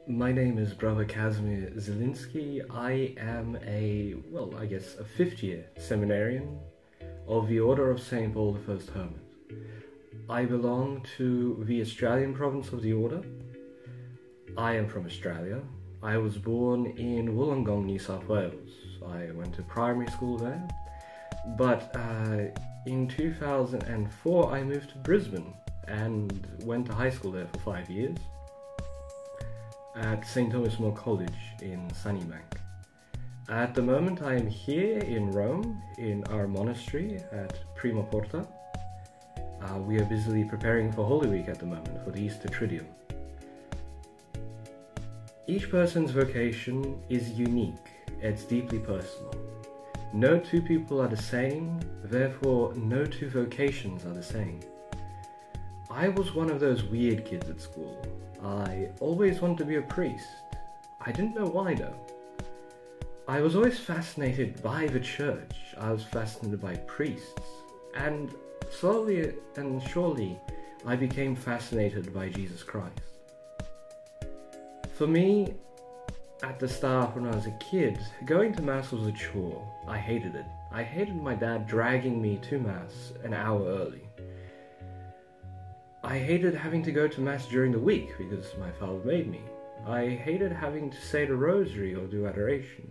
My name is Brother Casimir Zielinski. I am a fifth year seminarian of the Order of St. Paul the First Hermit. I belong to the Australian province of the Order. I am from Australia. I was born in Wollongong, New South Wales. I went to primary school there, but in 2004 I moved to Brisbane and went to high school there for 5 years at St. Thomas More College in Sunnybank. At the moment I am here in Rome in our monastery at Prima Porta. We are busily preparing for Holy Week at the moment, for the Easter Triduum. Each person's vocation is unique, it's deeply personal. No two people are the same, therefore no two vocations are the same. I was one of those weird kids at school. I always wanted to be a priest. I didn't know why though. I was always fascinated by the church. I was fascinated by priests. And slowly and surely I became fascinated by Jesus Christ. For me, at the start when I was a kid, going to Mass was a chore. I hated it. I hated my dad dragging me to Mass an hour early. I hated having to go to Mass during the week because my father made me. I hated having to say the rosary or do adoration.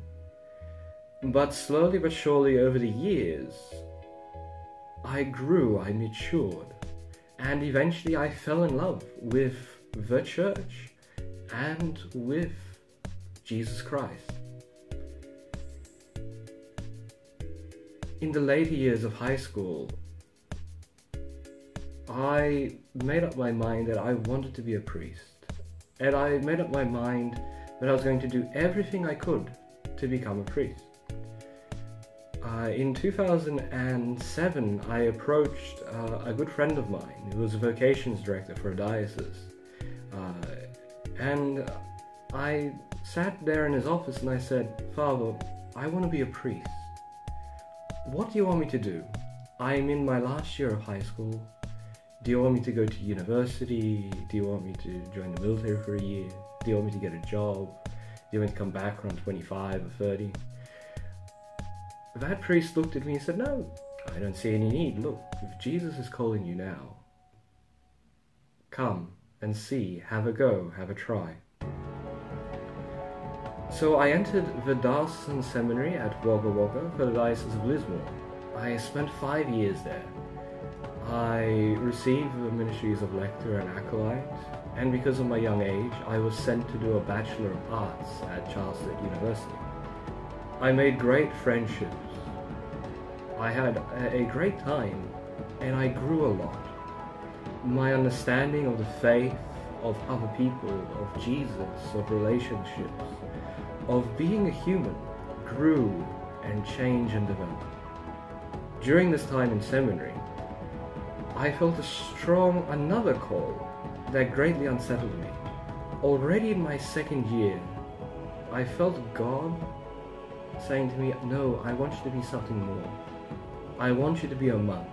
But slowly but surely over the years, I grew, I matured, and eventually I fell in love with the church and with Jesus Christ. In the later years of high school, I made up my mind that I wanted to be a priest. And I made up my mind that I was going to do everything I could to become a priest. In 2007, I approached a good friend of mine who was a vocations director for a diocese. And I sat there in his office and I said, "Father, I want to be a priest. What do you want me to do? I'm in my last year of high school. Do you want me to go to university? Do you want me to join the military for a year? Do you want me to get a job? Do you want me to come back around 25 or 30? That priest looked at me and said, "No, I don't see any need. Look, if Jesus is calling you now, come and see, have a go, have a try." So I entered the diocesan seminary at Wagga Wagga for the Diocese of Lismore. I spent 5 years there. I received the ministries of lector and acolyte, and because of my young age, I was sent to do a Bachelor of Arts at Charles Sturt University. I made great friendships. I had a great time, and I grew a lot. My understanding of the faith, of other people, of Jesus, of relationships, of being a human, grew and changed and developed. During this time in seminary, I felt another call that greatly unsettled me. Already in my second year, I felt God saying to me, "No, I want you to be something more. I want you to be a monk."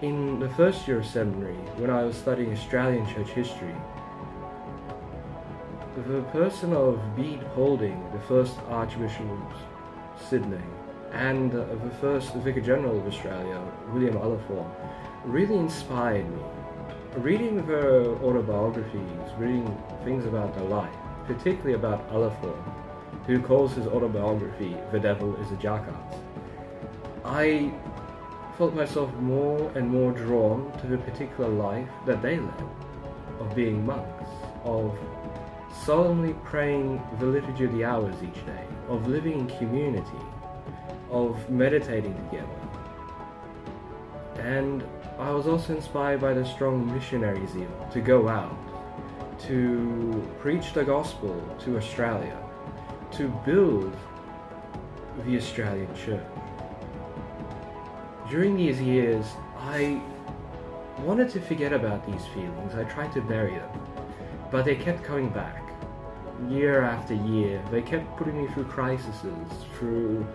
In the first year of seminary, when I was studying Australian church history, the person of Bede Paulding, the first Archbishop of Sydney, and the first Vicar General of Australia, William Oliphant, really inspired me. Reading their autobiographies, reading things about their life, particularly about Oliphant, who calls his autobiography "The Devil is a Jackass," I felt myself more and more drawn to the particular life that they led, of being monks, of solemnly praying the Liturgy of the Hours each day, of living in community, of meditating together. And I was also inspired by the strong missionary zeal to go out, to preach the gospel to Australia, to build the Australian church. During these years, I wanted to forget about these feelings. I tried to bury them, but they kept coming back. Year after year, they kept putting me through crises, through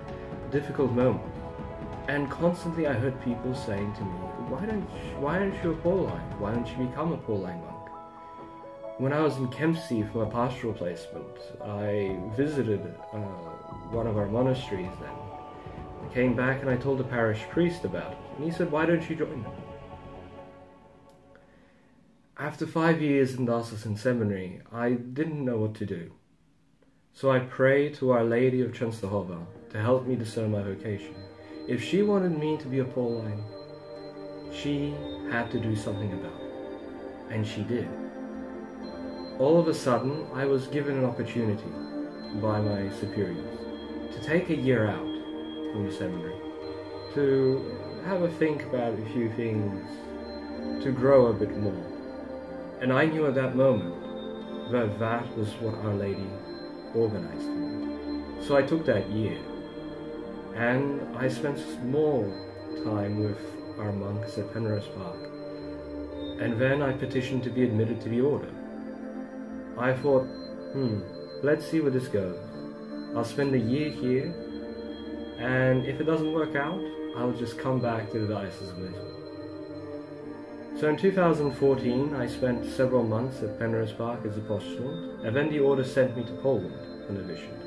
difficult moments. And constantly I heard people saying to me, why aren't you a Pauline? Why don't you become a Pauline monk? When I was in Kempsey for my pastoral placement, I visited one of our monasteries then. I came back and I told the parish priest about it, and he said, "Why don't you join them?" After 5 years in diocesan seminary, I didn't know what to do. So I prayed to Our Lady of Częstochowa to help me discern my vocation. If she wanted me to be a Pauline, she had to do something about it. And she did. All of a sudden, I was given an opportunity by my superiors to take a year out from the seminary, to have a think about a few things, to grow a bit more. And I knew at that moment that that was what Our Lady organized for me. So I took that year, and I spent more time with our monks at Penrose Park. And then I petitioned to be admitted to the order. I thought, let's see where this goes. I'll spend a year here, and if it doesn't work out, I'll just come back to the Diocese of Lisbon. So in 2014, I spent several months at Penrose Park as a postulant, and then the order sent me to Poland for novitiate.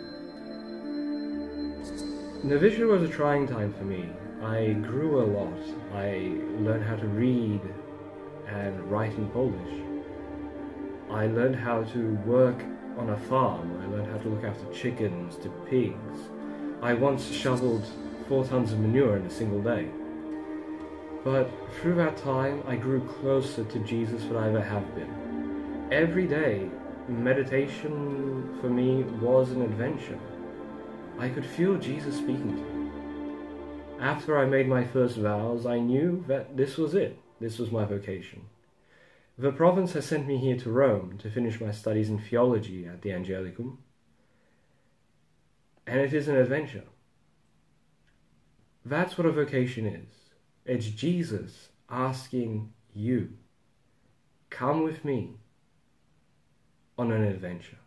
Novitiate was a trying time for me. I grew a lot. I learned how to read and write in Polish. I learned how to work on a farm. I learned how to look after chickens to pigs. I once shoveled 4 tons of manure in a single day. But through that time, I grew closer to Jesus than I ever have been. Every day, meditation for me was an adventure. I could feel Jesus speaking to me. After I made my first vows, I knew that this was it. This was my vocation. The province has sent me here to Rome to finish my studies in theology at the Angelicum. And it is an adventure. That's what a vocation is. It's Jesus asking you, come with me on an adventure.